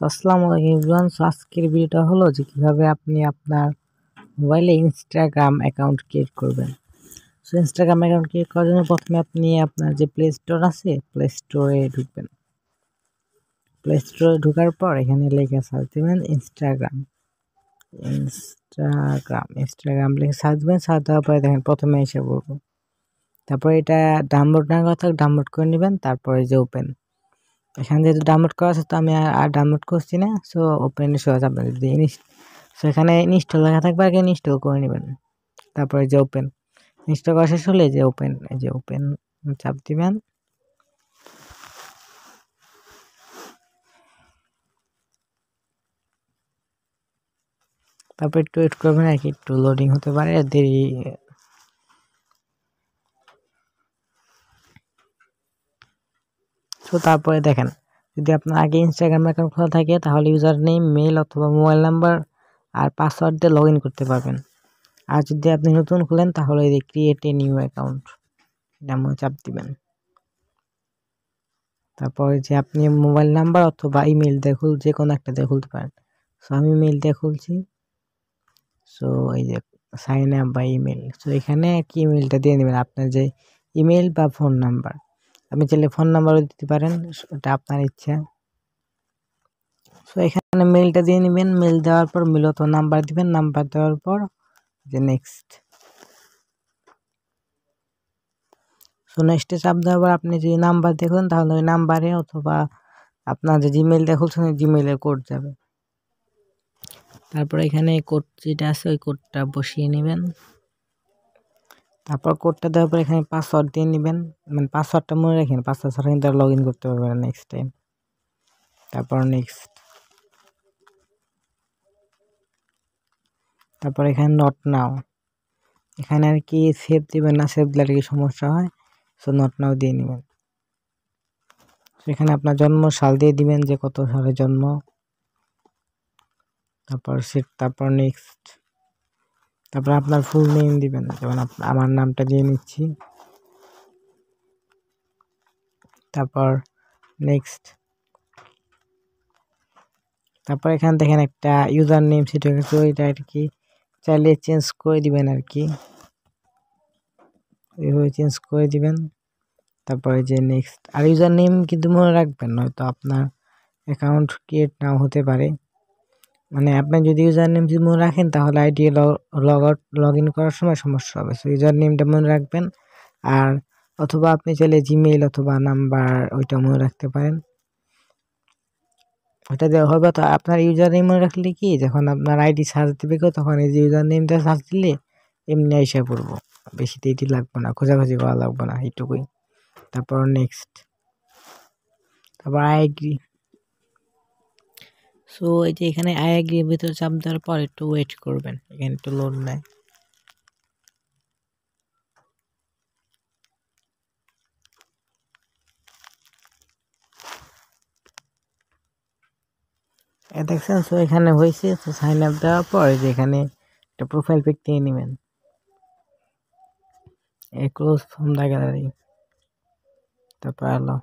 আসসালামু আলাইকুম এভরিওয়ান। আজকের ভিডিওটা হলো যে কিভাবে আপনি আপনার মোবাইলে ইনস্টাগ্রাম অ্যাকাউন্ট ক্রিয়েট করবেন। ইনস্টাগ্রাম অ্যাকাউন্ট ক্রিয়েট করার জন্য প্রথমে আপনি আপনার যে প্লে স্টোর আছে প্লে স্টোরে ঢুকবেন। প্লে স্টোরে ঢোকার পর এখানে লিখে সার্চ দিবেন ইনস্টাগ্রাম লিখে সার্চ দিবেন। সার্চ দেওয়ার পরে দেখেন প্রথমে এসে পড়বো। তারপর এটা ডাউনলোড না করা থাকলে ডাউনলোড করে নেবেন। তারপরে যে ওপেন, এখানে যেহেতু ডাউনলোড করা আছে তো আমি আর ডাউনলোড করছি না, সো ওপেনে সোজা যাবেন। যদি সো এখানে ইনস্টল লেখা থাকবে, আগে ইনস্টল করে নেবেন। তারপরে যে ওপেন, ইনস্টল করা শেষ হলে যে ওপেন, এই যে ওপেন চাপ দিবেন। তারপর একটু ওয়েট করবেন আর কি, একটু লোডিং হতে পারে, দেরি। তো তারপরে দেখেন, যদি আপনার আগে ইনস্টাগ্রাম অ্যাকাউন্ট খোলা থাকে তাহলে ইউজার নেম, মেল অথবা মোবাইল নাম্বার আর পাসওয়ার্ড দিয়ে লগ ইন করতে পারবেন। আর যদি আপনি নতুন খুলেন তাহলে এই যে ক্রিয়েট এ নিউ অ্যাকাউন্ট, এটা চাপ দিবেন। তারপরে যে আপনি মোবাইল নাম্বার অথবা ইমেল দিয়ে যে কোনো একটা দিয়ে খুলতে পারেন। সো আমি ইমেল দিয়ে খুলছি। সো এই যে sign up by email, so এখানে কি ইমেলটা দিয়ে নেবেন, আপনার যে ইমেল বা ফোন নাম্বার। আপনি চাইলে ফোন নাম্বারও দিতে পারেন, এটা আপনার ইচ্ছা। সো এখানে মেলটা দিয়ে নেবেন। মেল দেওয়ার পর মেল অথবা নাম্বার দিবেন। নাম্বার দেওয়ার পর যে নেক্সট। সো নেক্সটে চাপ দেওয়ার পর আপনি যদি নাম্বার দেখুন তাহলে ওই নাম্বারে অথবা আপনার যে জিমেল দেখুন ওই জিমেলে কোড যাবে। তারপর এখানে কোড যেটা আছে ওই কোডটা বসিয়ে নেবেন। তারপর কোডটা দেওয়ার পর এখানে পাসওয়ার্ড দিয়ে নেবেন, মানে পাসওয়ার্ডটা মনে রাখেন, পাসওয়ার্ড ছাড়া কিন্তু আর লগ ইন করতে পারবেন না নেক্সট টাইম। তারপর নেক্সট, তারপর এখানে নট নাও, এখানে আর কি সেভ দিবেন না, সেভ দিলে আর কি সমস্যা হয়, সো নট নাও দিয়ে নেবেন। সেখানে আপনার জন্ম সাল দিয়ে দিবেন, যে কত সালে জন্ম। তারপর সেট, তারপর নেক্সট, তারপর আপনার ফুল নেম দিবেন, যেমন আমার নামটা দিয়ে নিচ্ছি। তারপর নেক্সট, তারপর এখানে দেখেন একটা ইউজার নেম সেট হয়ে গেছে, ওইটা আর কি চাইলে চেঞ্জ করে দিবেন আর কি, এইভাবে চেঞ্জ করে দিবেন। তারপরে যে নেক্সট, আর ইউজার নেম কিন্তু মনে রাখবেন, নয়তো আপনার অ্যাকাউন্ট ক্রিয়েট নাও হতে পারে। মানে আপনি যদি ইউজার নেম যদি মনে রাখেন তাহলে আইডি লগ ইন করার সময় সমস্যা হবে। সো ইউজার নেমটা মনে রাখবেন। আর অথবা আপনি চাইলে জিমেইল অথবা নাম্বার ওইটা মনে রাখতে পারেন, ওটা দেওয়া হবে। তো আপনার ইউজার নেম মনে রাখলে কি, যখন আপনার আইডি সার্চ দিবে কেউ, তখন এই যে ইউজার নেমটা সার্চ দিলে এমনি আইসা পড়বো, বেশি দেরি লাগবে না, খোঁজাখুঁজি করা লাগবে না, এইটুকুই। তারপর নেক্সট, তারপর আই এগ্রি। সো এই যে এখানে আই এগ্রি এর ভিতরে চাপ দেওয়ার পর একটু ওয়েট করবেন, এখানে একটু লোড নেয়। দেখছেন, সো এখানে হয়েছে। তো সাইন আপ দেওয়ার পর যে এখানে একটা প্রোফাইল পিক নিয়ে নেবেন, এই ক্লোজ ফ্রম দ্য গ্যালারি, তারপর আলো।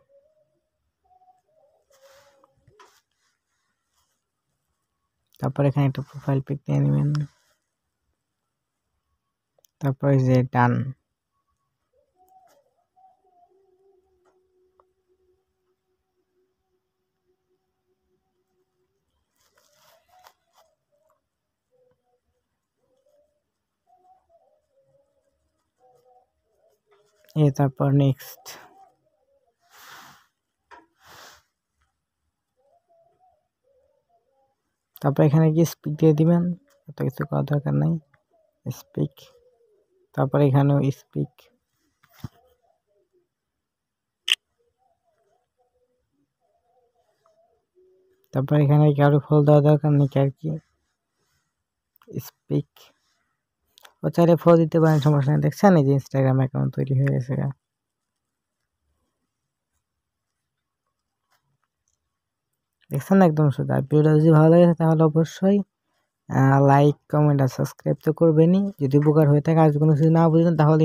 তারপর এখানে একটা প্রোফাইল পিক নিয়ে নেবেন, তারপর যে ডান। তারপর নেক্সট, তারপর এখানে কি স্পিক দিয়ে দিবেন, এত কিছু করার দরকার নাই, স্পিক। তারপর এখানেও স্পিক। তারপর এখানে কারো ফল দেওয়া দরকার নেই আর কি, স্পিক। ও চাইলে ফলো দিতে পারেন, সমস্যা নেই। দেখছেন এই যে ইনস্টাগ্রাম অ্যাকাউন্ট তৈরি হয়ে গেছে। দেখছেন একদম সোজা। ভিডিওটা যদি ভালো লাগে তাহলে অবশ্যই লাইক, কমেন্ট আর সাবস্ক্রাইব তো করবেনই। যদি উপকার হয়ে থাকে, আর কোনো কিছু না বুঝলেন তাহলে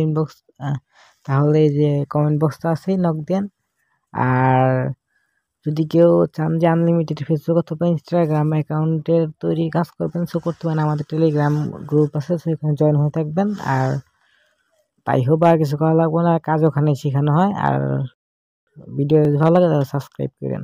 তাহলে এই যে কমেন্ট বক্সটা আছেই, নক দেন। আর যদি কেউ চান যে আনলিমিটেড ফেসবুক অথবা ইনস্টাগ্রাম অ্যাকাউন্টের তৈরি কাজ করবেন, সো করতে পারেন। আমাদের টেলিগ্রাম গ্রুপ আছে, সেখানে জয়েন হয়ে থাকবেন। আর তাই হোক আর কিছু করা লাগবে না, কাজ ওখানে শেখানো হয়। আর ভিডিও যদি ভালো লাগে তাহলে সাবস্ক্রাইব করেন।